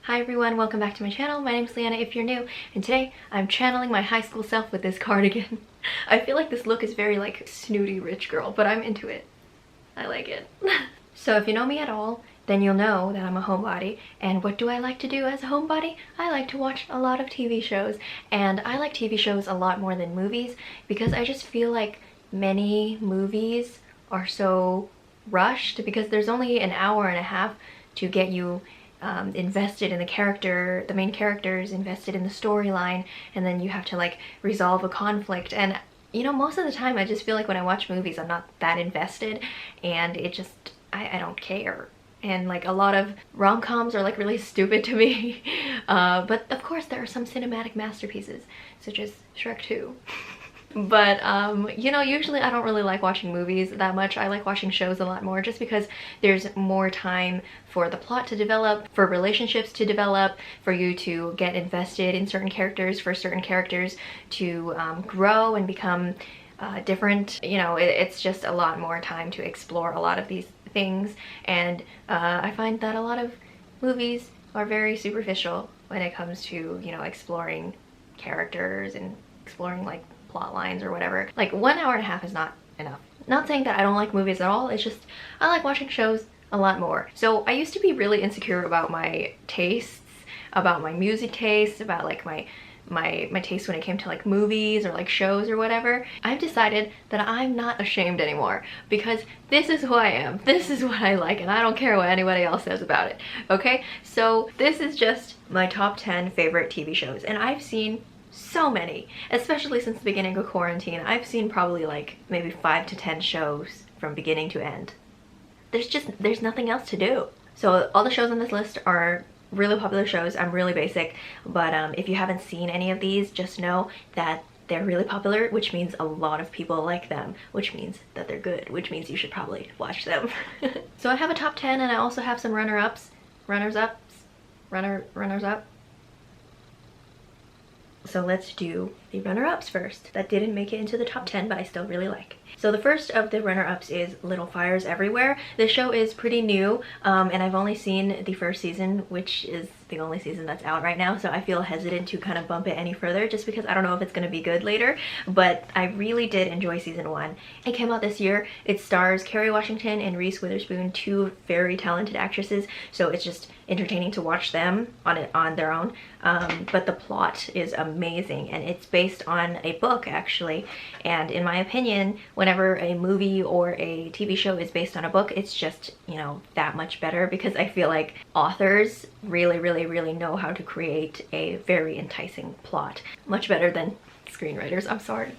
Hi everyone, welcome back to my channel. My name is Leanna if you're new, and today I'm channeling my high school self with this cardigan. I feel like this look is very like snooty rich girl, but I'm into it. I like it. So if you know me at all, then you'll know that I'm a homebody. And what do I like to do as a homebody? I like to watch a lot of TV shows, and I like TV shows a lot more than movies because I just feel like many movies are so rushed because there's only an hour and a half to get you invested in the main characters, invested in the storyline, and then you have to like resolve a conflict. And you know, most of the time I just feel like when I watch movies I'm not that invested, and it just, I don't care. And like a lot of rom-coms are like really stupid to me. But of course there are some cinematic masterpieces such as Shrek 2. But you know, usually I don't really like watching movies that much. I like watching shows a lot more just because there's more time for the plot to develop, for relationships to develop, for you to get invested in certain characters, for certain characters to grow and become different. You know, it's just a lot more time to explore a lot of these things, and I find that a lot of movies are very superficial when it comes to, you know, exploring characters and exploring like plot lines or whatever. Like 1 hour and a half is not enough. Not saying that I don't like movies at all, it's just I like watching shows a lot more. So I used to be really insecure about my tastes, about my music tastes, about like my taste when it came to like movies or like shows or whatever. I've decided that I'm not ashamed anymore because this is who I am. This is what I like, and I don't care what anybody else says about it. Okay, so this is just my top 10 favorite TV shows, and I've seen so many, especially since the beginning of quarantine. I've seen probably like maybe 5 to 10 shows from beginning to end. There's nothing else to do. So all the shows on this list are really popular shows. I'm really basic, but if you haven't seen any of these, just know that they're really popular, which means a lot of people like them, which means that they're good, which means you should probably watch them. So I have a top 10, and I also have some runners-up. So let's do the runner-ups first. That didn't make it into the top 10, but I still really like. So the first of the runner-ups is Little Fires Everywhere. This show is pretty new, and I've only seen the first season, which is the only season that's out right now, so I feel hesitant to kind of bump it any further just because I don't know if it's going to be good later. But I really did enjoy season 1. It came out this year. It stars Kerry Washington and Reese Witherspoon, two very talented actresses, so it's just entertaining to watch them on their own. But the plot is amazing, and it's based on a book actually, and in my opinion, whenever a movie or a TV show is based on a book, it's just, you know, that much better, because I feel like authors really know how to create a very enticing plot. Much better than screenwriters, I'm sorry.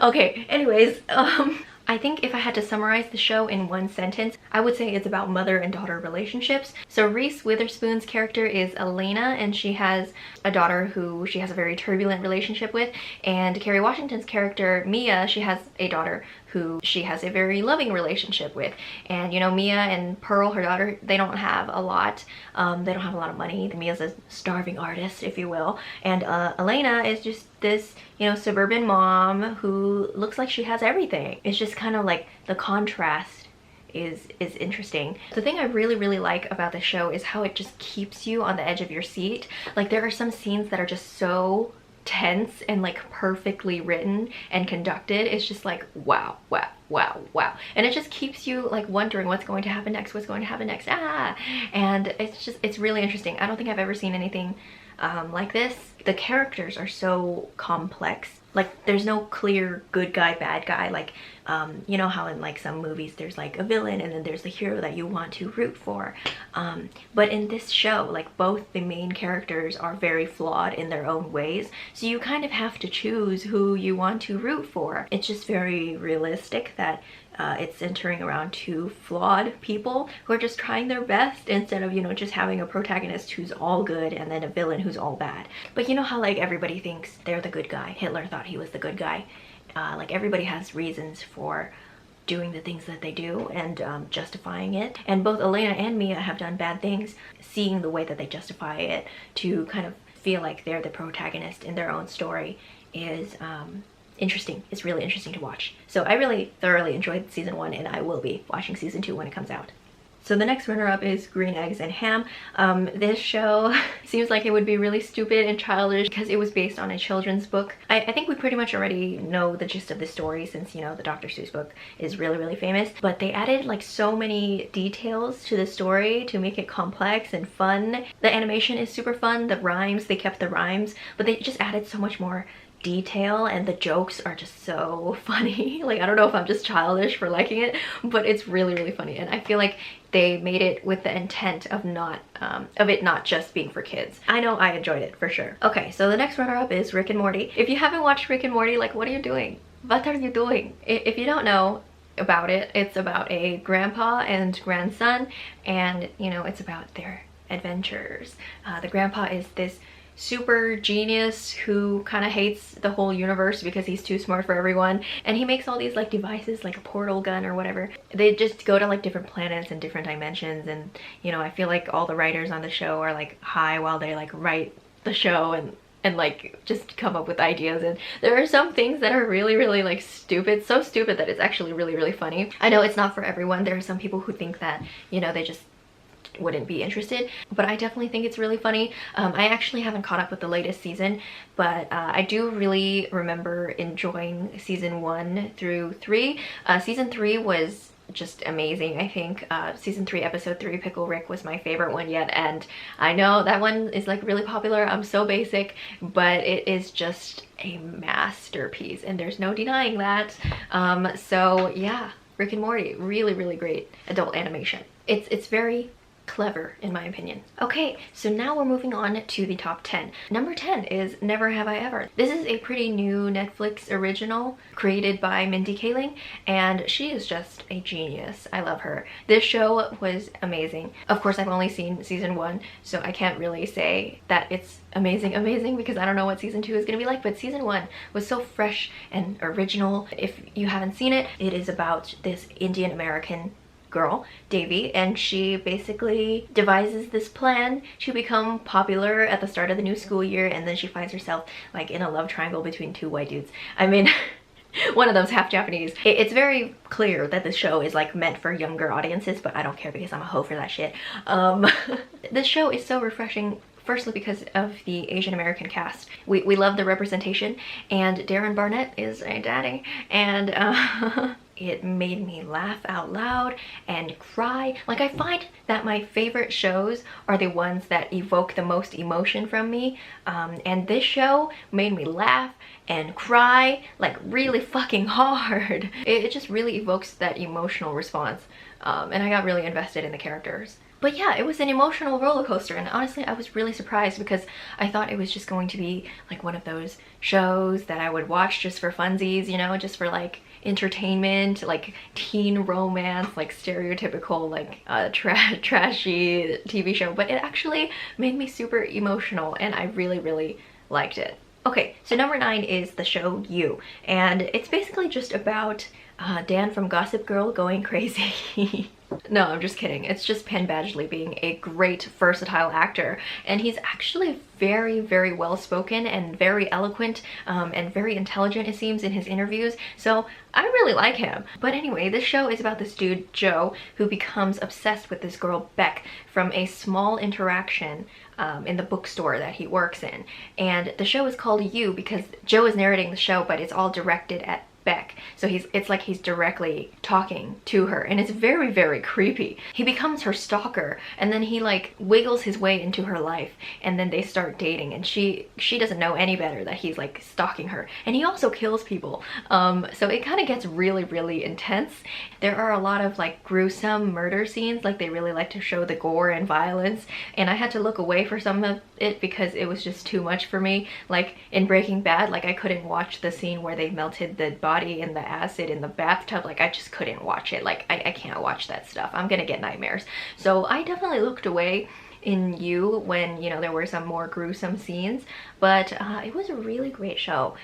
Okay, anyways, I think if I had to summarize the show in one sentence, I would say it's about mother and daughter relationships. So Reese Witherspoon's character is Elena, and she has a daughter who she has a very turbulent relationship with. And Kerry Washington's character, Mia, she has a daughter who she has a very loving relationship with. And you know, Mia and Pearl, her daughter, they don't have a lot. They don't have a lot of money. Mia's a starving artist, if you will. And Elena is just this, you know, suburban mom who looks like she has everything. It's just kind of like the contrast is interesting. The thing I really like about the show is how it just keeps you on the edge of your seat. Like there are some scenes that are just so tense and like perfectly written and conducted. It's just like wow. And it just keeps you like wondering what's going to happen next, and it's really interesting. I don't think I've ever seen anything like this. The characters are so complex. Like there's no clear good guy, bad guy. Like you know how in like some movies there's like a villain and then there's the hero that you want to root for. But in this show, like both the main characters are very flawed in their own ways. So you kind of have to choose who you want to root for. It's just very realistic that it's centering around two flawed people who are just trying their best, instead of, you know, just having a protagonist who's all good and then a villain who's all bad. But you know how like everybody thinks they're the good guy. Hitler thought he was the good guy. Like everybody has reasons for doing the things that they do and justifying it. And both Elena and Mia have done bad things, seeing the way that they justify it to kind of feel like they're the protagonist in their own story is interesting. It's really interesting to watch. So I really thoroughly enjoyed season 1, and I will be watching season 2 when it comes out. So the next runner-up is Green Eggs and Ham. This show seems like it would be really stupid and childish because it was based on a children's book. I think we pretty much already know the gist of the story since, you know, the Dr. Seuss book is really, really famous. But they added like so many details to the story to make it complex and fun. The animation is super fun. The rhymes, they kept the rhymes, but they just added so much more detail, and the jokes are just so funny. Like, I don't know if I'm just childish for liking it, but it's really, really funny, and I feel like they made it with the intent of it not just being for kids. I know I enjoyed it for sure. Okay, so the next runner-up is Rick and Morty. If you haven't watched Rick and Morty, like, what are you doing? What are you doing? If you don't know about it, it's about a grandpa and grandson, and you know, it's about their adventures. The grandpa is this super genius who kind of hates the whole universe because he's too smart for everyone, and he makes all these like devices like a portal gun or whatever. They just go to like different planets and different dimensions, and you know, I feel like all the writers on the show are like high while they like write the show and like just come up with ideas, and there are some things that are really, really like stupid, so stupid that it's actually really, really funny. I know it's not for everyone. There are some people who think that, you know, they just wouldn't be interested, but I definitely think it's really funny. I actually haven't caught up with the latest season, but I do really remember enjoying season 1 through 3. Season 3 was just amazing. I think season 3 episode 3, Pickle Rick, was my favorite one yet, and I know that one is like really popular. I'm so basic, but it is just a masterpiece and there's no denying that. So yeah, Rick and Morty, really, really great adult animation. It's very clever in my opinion. Okay, so now we're moving on to the top 10. Number 10 is Never Have I Ever. This is a pretty new Netflix original created by Mindy Kaling, and she is just a genius. I love her. This show was amazing. Of course, I've only seen season 1, so I can't really say that it's amazing because I don't know what season 2 is gonna be like, but season 1 was so fresh and original. If you haven't seen it, it is about this Indian American girl, Devi, and she basically devises this plan to become popular at the start of the new school year, and then she finds herself like in a love triangle between 2 white dudes. I mean, one of them's half Japanese. It's very clear that this show is like meant for younger audiences, but I don't care because I'm a hoe for that shit. This show is so refreshing. Firstly, because of the Asian American cast. We love the representation, and Darren Barnett is a daddy, and it made me laugh out loud and cry. Like, I find that my favorite shows are the ones that evoke the most emotion from me, and this show made me laugh and cry like really fucking hard. It just really evokes that emotional response, and I got really invested in the characters. But yeah, it was an emotional roller coaster, and honestly I was really surprised because I thought it was just going to be like one of those shows that I would watch just for funsies, you know, just for like entertainment, like teen romance, like stereotypical like trashy TV show, but it actually made me super emotional and I really, really liked it. Okay, so number 9 is the show You, and it's basically just about Dan from Gossip Girl going crazy. No, I'm just kidding. It's just Penn Badgley being a great versatile actor, and he's actually very, very well spoken and very eloquent, and very intelligent, it seems, in his interviews, so I really like him. But anyway, this show is about this dude Joe who becomes obsessed with this girl Beck from a small interaction in the bookstore that he works in, and the show is called You because Joe is narrating the show, but it's all directed at Beck, so it's like he's directly talking to her, and it's very, very creepy. He becomes her stalker, and then he like wiggles his way into her life, and then they start dating, and she doesn't know any better that he's like stalking her, and he also kills people. So it kind of gets really, really intense. There are a lot of like gruesome murder scenes, like they really like to show the gore and violence, and I had to look away for some of it because it was just too much for me. Like in Breaking Bad, like I couldn't watch the scene where they melted the body in the acid in the bathtub. Like I just couldn't watch it. Like I can't watch that stuff. I'm gonna get nightmares. So I definitely looked away in You when, you know, there were some more gruesome scenes, but it was a really great show.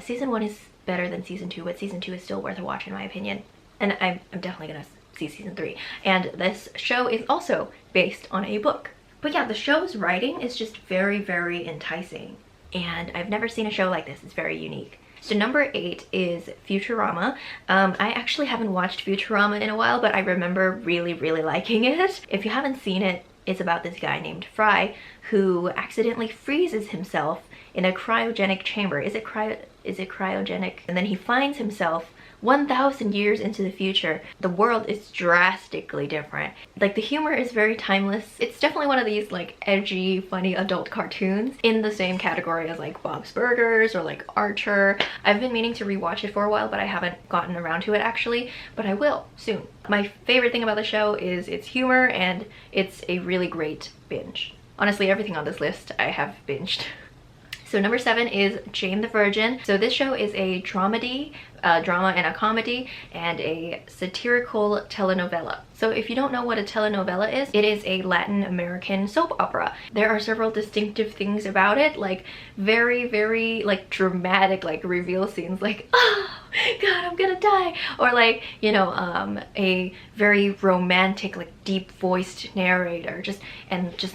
Season 1 is better than season 2, but season 2 is still worth a watch in my opinion, and I'm definitely gonna see season 3. And this show is also based on a book. But yeah, the show's writing is just very, very enticing, and I've never seen a show like this. It's very unique. So number 8 is Futurama. I actually haven't watched Futurama in a while, but I remember really liking it. If you haven't seen it, it's about this guy named Fry who accidentally freezes himself in a cryogenic chamber. Is it cryogenic? And then he finds himself 1,000 years into the future. The world is drastically different. Like, the humor is very timeless. It's definitely one of these like edgy, funny adult cartoons in the same category as like Bob's Burgers or like Archer. I've been meaning to rewatch it for a while, but I haven't gotten around to it actually, but I will soon. My favorite thing about the show is its humor, and it's a really great binge. Honestly, everything on this list I have binged. So number 7 is Jane the Virgin. So this show is a dramedy, drama and a comedy, and a satirical telenovela. So if you don't know what a telenovela is, it is a Latin American soap opera. There are several distinctive things about it, like very like dramatic like reveal scenes, like, oh god, I'm gonna die, or like, you know, a very romantic like deep voiced narrator, just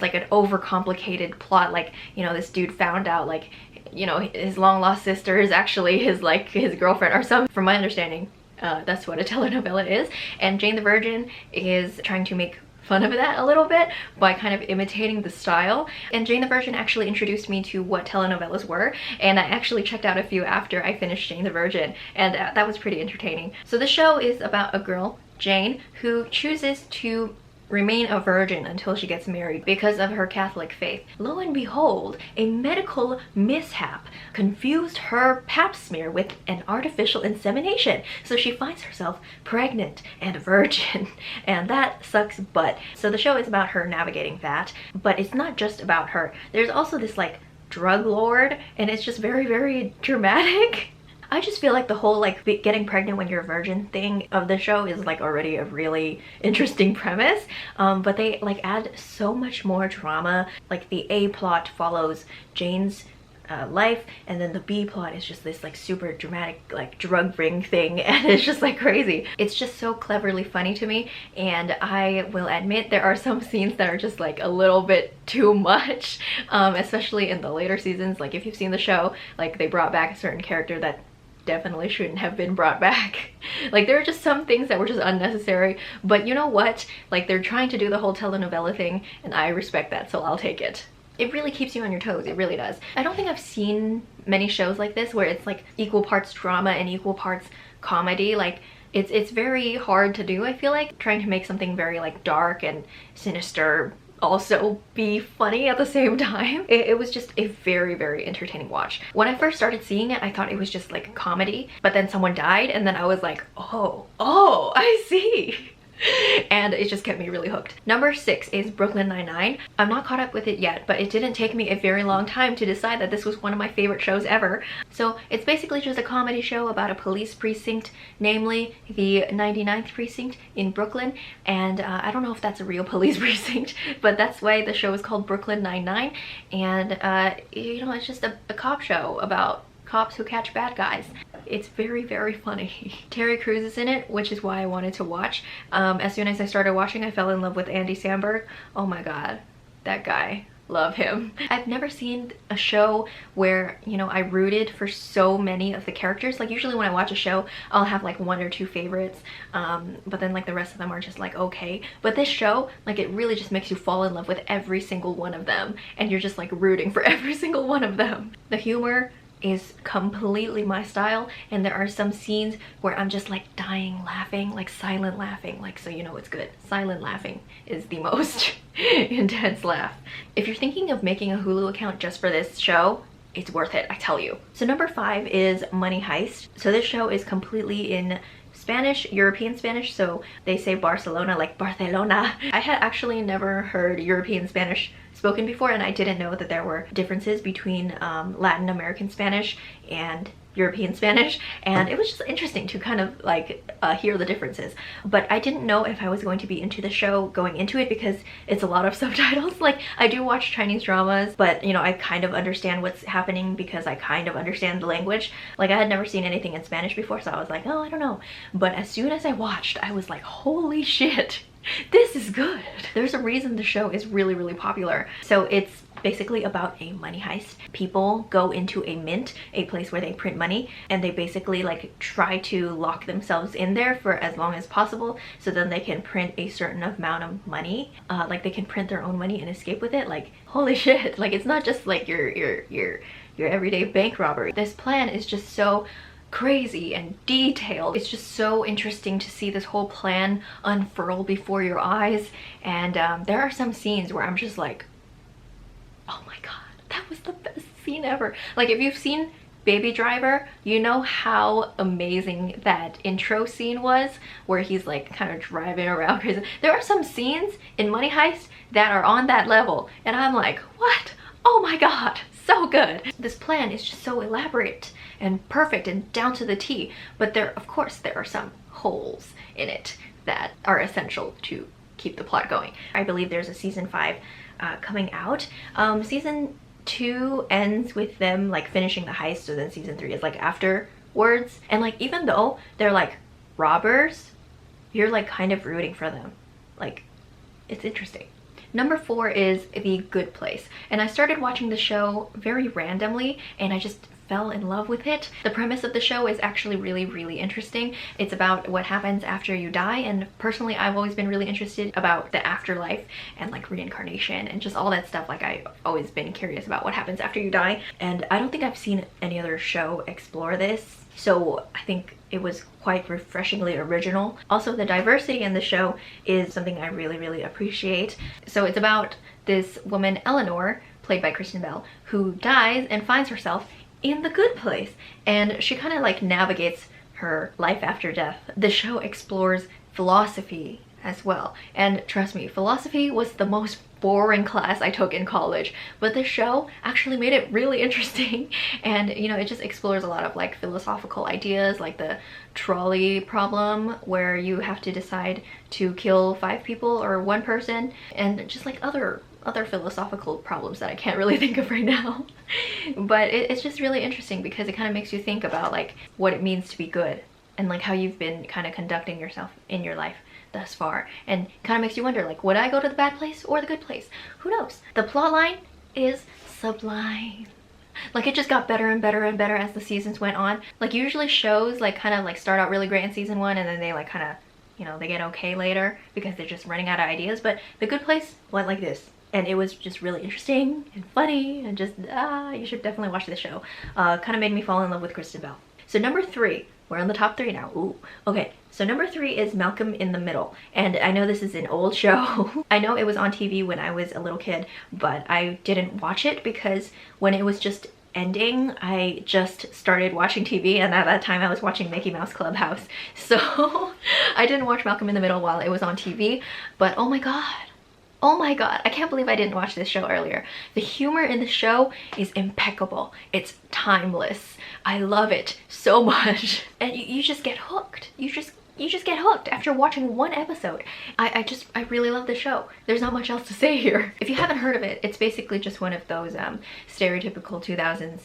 like an overcomplicated plot, like, you know, this dude found out like, you know, his long lost sister is actually his girlfriend or something. From my understanding, that's what a telenovela is, and Jane the Virgin is trying to make fun of that a little bit by kind of imitating the style. And Jane the Virgin actually introduced me to what telenovelas were, and I actually checked out a few after I finished Jane the Virgin, and that was pretty entertaining. So the show is about a girl, Jane, who chooses to remain a virgin until she gets married because of her Catholic faith. Lo and behold, a medical mishap confused her pap smear with an artificial insemination. So she finds herself pregnant and a virgin, and that sucks butt. So the show is about her navigating that, but it's not just about her. There's also this like drug lord, and it's just very dramatic. I just feel like the whole like getting pregnant when you're a virgin thing of the show is like already a really interesting premise, but they like add so much more drama. Like the A plot follows Jane's life, and then the B plot is just this like super dramatic like drug ring thing, and it's just like crazy. It's just so cleverly funny to me, and I will admit there are some scenes that are just like a little bit too much, especially in the later seasons. Like if you've seen the show, like they brought back a certain character that definitely shouldn't have been brought back. Like there are just some things that were just unnecessary, but you know what, like they're trying to do the whole telenovela thing, and I respect that, so I'll take it. It really keeps you on your toes, it really does. I don't think I've seen many shows like this where it's like equal parts drama and equal parts comedy. Like it's very hard to do, I feel like, trying to make something very like dark and sinister also be funny at the same time. It was just a very entertaining watch. When I first started seeing it, I thought it was just like a comedy, but then someone died, and then I was like, oh, I see. And it just kept me really hooked. Number 6 is Brooklyn Nine-Nine. I'm not caught up with it yet, but it didn't take me a very long time to decide that this was one of my favorite shows ever. So it's basically just a comedy show about a police precinct, namely the 99th precinct in Brooklyn. And I don't know if that's a real police precinct, but that's why the show is called Brooklyn Nine-Nine. And you know, it's just a cop show about cops who catch bad guys. It's very funny. Terry Crews is in it, which is why I wanted to watch. As soon as I started watching, I fell in love with Andy Samberg. Oh my god, that guy. Love him. I've never seen a show where, you know, I rooted for so many of the characters. Like usually when I watch a show, I'll have like 1 or 2 favorites, but then like the rest of them are just like okay. But this show, like it really just makes you fall in love with every single one of them, and you're just like rooting for every single one of them. The humor is completely my style, and there are some scenes where I'm just like dying laughing, like silent laughing, like, so you know it's good. Silent laughing is the most intense laugh. If you're thinking of making a Hulu account just for this show, it's worth it, I tell you. So number 5 is Money Heist. So this show is completely in Spanish, European Spanish, so they say Barcelona like Barcelona. I had actually never heard European Spanish spoken before, and I didn't know that there were differences between Latin American Spanish and European Spanish, and it was just interesting to kind of like hear the differences. But I didn't know if I was going to be into the show going into it because it's a lot of subtitles. Like I do watch Chinese dramas, but you know, I kind of understand what's happening because I kind of understand the language. Like I had never seen anything in Spanish before, so I was like, oh, I don't know. But as soon as I watched, I was like, holy shit. This is good. There's a reason the show is really, really popular. So it's basically about a money heist. People go into a mint, a place where they print money, and they basically like try to lock themselves in there for as long as possible so then they can print a certain amount of money. Like they can print their own money and escape with it. Like, holy shit. Like, it's not just like your everyday bank robbery. This plan is just so crazy and detailed. It's just so interesting to see this whole plan unfurl before your eyes. And there are some scenes where I'm just like, oh my god, that was the best scene ever. Like, if you've seen Baby Driver, you know how amazing that intro scene was where he's like kind of driving around crazy. There are some scenes in Money Heist that are on that level and I'm like, what? Oh my god, so good. This plan is just so elaborate and perfect and down to the T, but there, of course, there are some holes in it that are essential to keep the plot going. I believe there's a season 5 coming out. Season 2 ends with them like finishing the heist, so then season 3 is like afterwards. And like, even though they're like robbers, you're like kind of rooting for them. Like, it's interesting. Number 4 is The Good Place, and I started watching the show very randomly and I just fell in love with it. The premise of the show is actually really, really interesting. It's about what happens after you die, and personally I've always been really interested about the afterlife and like reincarnation and just all that stuff. Like, I've always been curious about what happens after you die, and I don't think I've seen any other show explore this, so I think it was quite refreshingly original. Also, the diversity in the show is something I really, really appreciate. So it's about this woman, Eleanor, played by Kristen Bell, who dies and finds herself in the good place, and she kind of like navigates her life after death. The show explores philosophy as well, and trust me, philosophy was the most boring class I took in college, but the show actually made it really interesting. And you know, it just explores a lot of like philosophical ideas, like the trolley problem where you have to decide to kill 5 people or 1 person, and just like other philosophical problems that I can't really think of right now. But it's just really interesting because it kind of makes you think about like what it means to be good and like how you've been kind of conducting yourself in your life thus far, and kind of makes you wonder, like, would I go to the bad place or the good place? Who knows? The plot line is sublime. Like, it just got better and better and better as the seasons went on. Like, usually shows like kind of like start out really great in season 1 and then they like kind of, you know, they get okay later because they're just running out of ideas. But The Good Place went like this, and it was just really interesting and funny, and just you should definitely watch the show. Kind of made me fall in love with Kristen Bell. So number 3, we're on the top 3 now. Ooh, okay. So number 3 is Malcolm in the Middle, and I know this is an old show. I know it was on TV when I was a little kid, but I didn't watch it because when it was just ending, I just started watching TV, and at that time I was watching Mickey Mouse Clubhouse. So I didn't watch Malcolm in the Middle while it was on TV, but oh my god. Oh my god, I can't believe I didn't watch this show earlier. The humor in the show is impeccable. It's timeless. I love it so much. And you just get hooked. You just get hooked after watching 1 episode. I really love the show. There's not much else to say here. If you haven't heard of it, it's basically just one of those stereotypical 2000s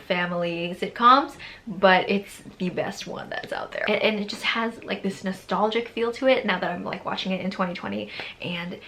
family sitcoms, but it's the best one that's out there. And it just has like this nostalgic feel to it now that I'm like watching it in 2020, and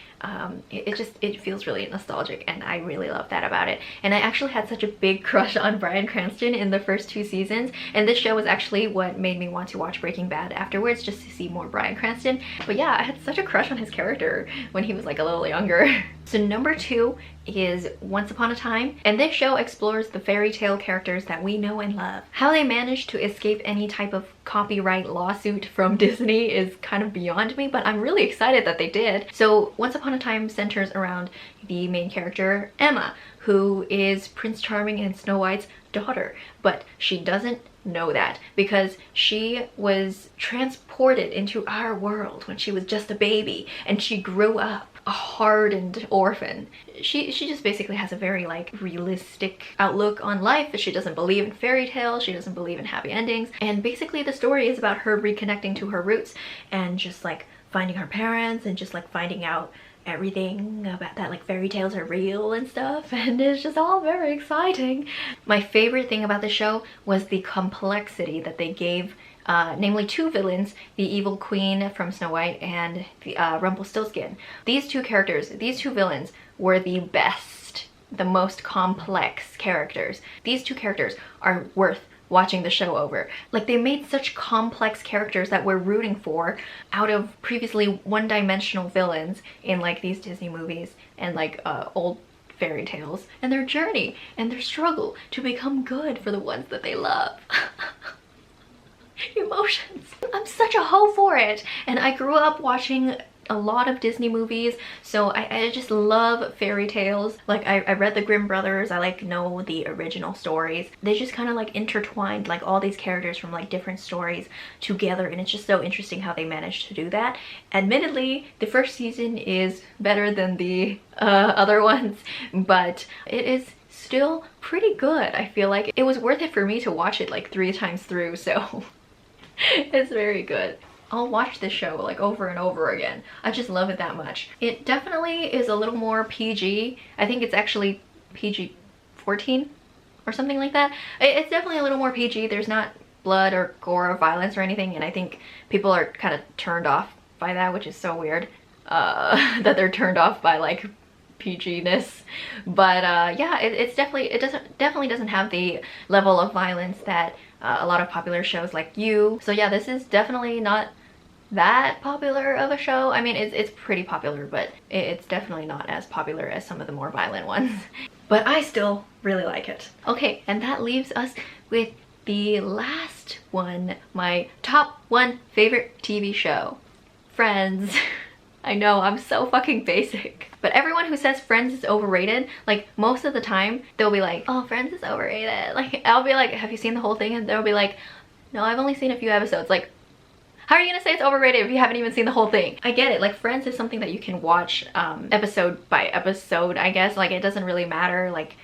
it feels really nostalgic, and I really love that about it. And I actually had such a big crush on Bryan Cranston in the first 2 seasons, and this show was actually what made me want to watch Breaking Bad afterwards, just to see more Bryan Cranston. But yeah, I had such a crush on his character when he was like a little younger. So number 2 is Once Upon a Time, and this show explores the fairy tale characters that we know and love. How they managed to escape any type of copyright lawsuit from Disney is kind of beyond me, but I'm really excited that they did. So Once Upon a Time centers around the main character, Emma, who is Prince Charming and Snow White's daughter, but she doesn't know that because she was transported into our world when she was just a baby, and she grew up a hardened orphan. She just basically has a very like realistic outlook on life. She doesn't believe in fairy tales, she doesn't believe in happy endings, and basically the story is about her reconnecting to her roots and just like finding her parents and just like finding out everything about that, like fairy tales are real and stuff, and it's just all very exciting. My favorite thing about the show was the complexity that they gave namely two villains, the evil queen from Snow White and the Rumpelstiltskin. These two characters, these two villains were the best, the most complex characters. These two characters are worth watching the show over. Like, they made such complex characters that we're rooting for out of previously one-dimensional villains in like these Disney movies and like old fairy tales, and their journey and their struggle to become good for the ones that they love. Emotions. I'm such a hoe for it, and I grew up watching a lot of Disney movies, so I just love fairy tales. Like, I read the Grimm brothers, I like know the original stories. They just kind of like intertwined like all these characters from like different stories together, and it's just so interesting how they managed to do that. Admittedly, the first season is better than the other ones, but it is still pretty good. I feel like it was worth it for me to watch it like 3 times through, so it's very good. I'll watch this show like over and over again. I just love it that much. It definitely is a little more PG. I think it's actually PG-14 or something like that. It's definitely a little more PG. There's not blood or gore or violence or anything, and I think people are kind of turned off by that, which is so weird that they're turned off by like PG-ness. But yeah, it definitely doesn't have the level of violence that a lot of popular shows like You. So yeah, this is definitely not that popular of a show. I mean, it's pretty popular, but it's definitely not as popular as some of the more violent ones. But I still really like it. Okay, and that leaves us with the last one, my top 1 favorite TV show, Friends. I know, I'm so fucking basic. But everyone who says Friends is overrated, like most of the time, they'll be like, oh, Friends is overrated. Like, I'll be like, have you seen the whole thing? And they'll be like, no, I've only seen a few episodes. Like, how are you gonna say it's overrated if you haven't even seen the whole thing? I get it, like Friends is something that you can watch episode by episode, I guess. Like, it doesn't really matter, like,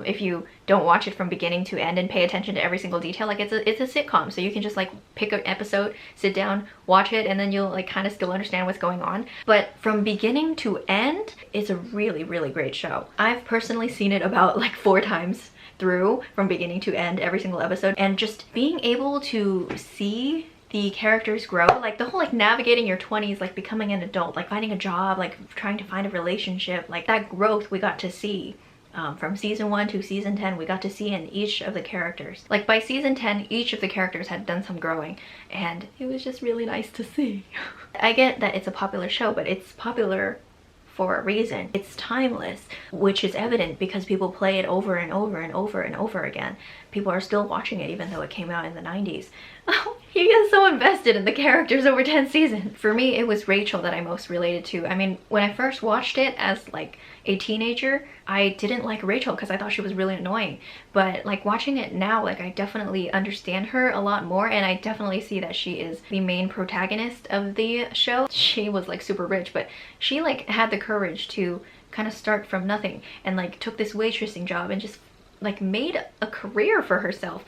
if you don't watch it from beginning to end and pay attention to every single detail. Like, it's a sitcom, so you can just like pick an episode, sit down, watch it, and then you'll like kind of still understand what's going on. But from beginning to end, it's a really, really great show. I've personally seen it about like 4 times through, from beginning to end, every single episode, and just being able to see the characters grow, like the whole like navigating your 20s, like becoming an adult, like finding a job, like trying to find a relationship, like that growth we got to see. From season 1 to season 10, we got to see in each of the characters. Like by season 10, each of the characters had done some growing, and it was just really nice to see. I get that it's a popular show, but it's popular for a reason. It's timeless, which is evident because people play it over and over and over and over again. People are still watching it even though it came out in the 90s. Oh, you get so invested in the characters over 10 seasons. For me, it was Rachel that I most related to. I mean, when I first watched it as like a teenager, I didn't like Rachel because I thought she was really annoying. But like watching it now, like I definitely understand her a lot more, and I definitely see that she is the main protagonist of the show. She was like super rich, but she like had the courage to kind of start from nothing and like took this waitressing job and just like made a career for herself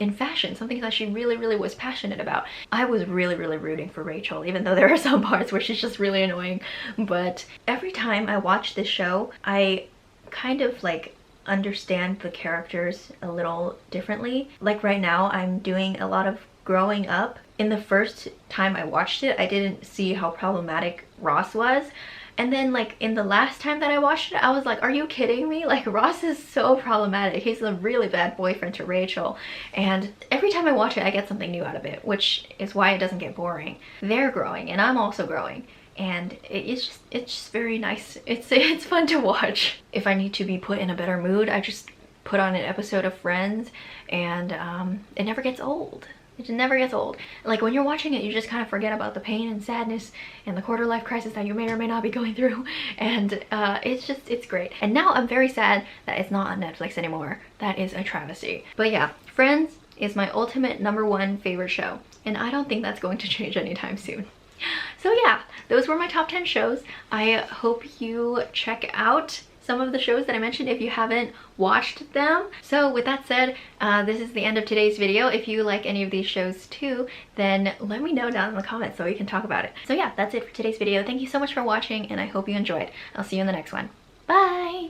in fashion, something that she really, really was passionate about. I was really, really rooting for Rachel, even though there are some parts where she's just really annoying. But every time I watch this show, I kind of like understand the characters a little differently. Like right now, I'm doing a lot of growing up. In the first time I watched it, I didn't see how problematic Ross was. And then like in the last time that I watched it, I was like, are you kidding me? Like, Ross is so problematic. He's a really bad boyfriend to Rachel. And every time I watch it, I get something new out of it, which is why it doesn't get boring. They're growing and I'm also growing. And it's just very nice. It's fun to watch. If I need to be put in a better mood, I just put on an episode of Friends, and it never gets old. It never gets old. Like when you're watching it, you just kind of forget about the pain and sadness and the quarter life crisis that you may or may not be going through. And it's great. And now I'm very sad that it's not on Netflix anymore. That is a travesty. But yeah, Friends is my ultimate #1 favorite show. And I don't think that's going to change anytime soon. So yeah, those were my top 10 shows. I hope you check out some of the shows that I mentioned if you haven't watched them. So with that said, this is the end of today's video. If you like any of these shows too, then let me know down in the comments so we can talk about it. So yeah, that's it for today's video. Thank you so much for watching, and I hope you enjoyed. I'll see you in the next one. Bye!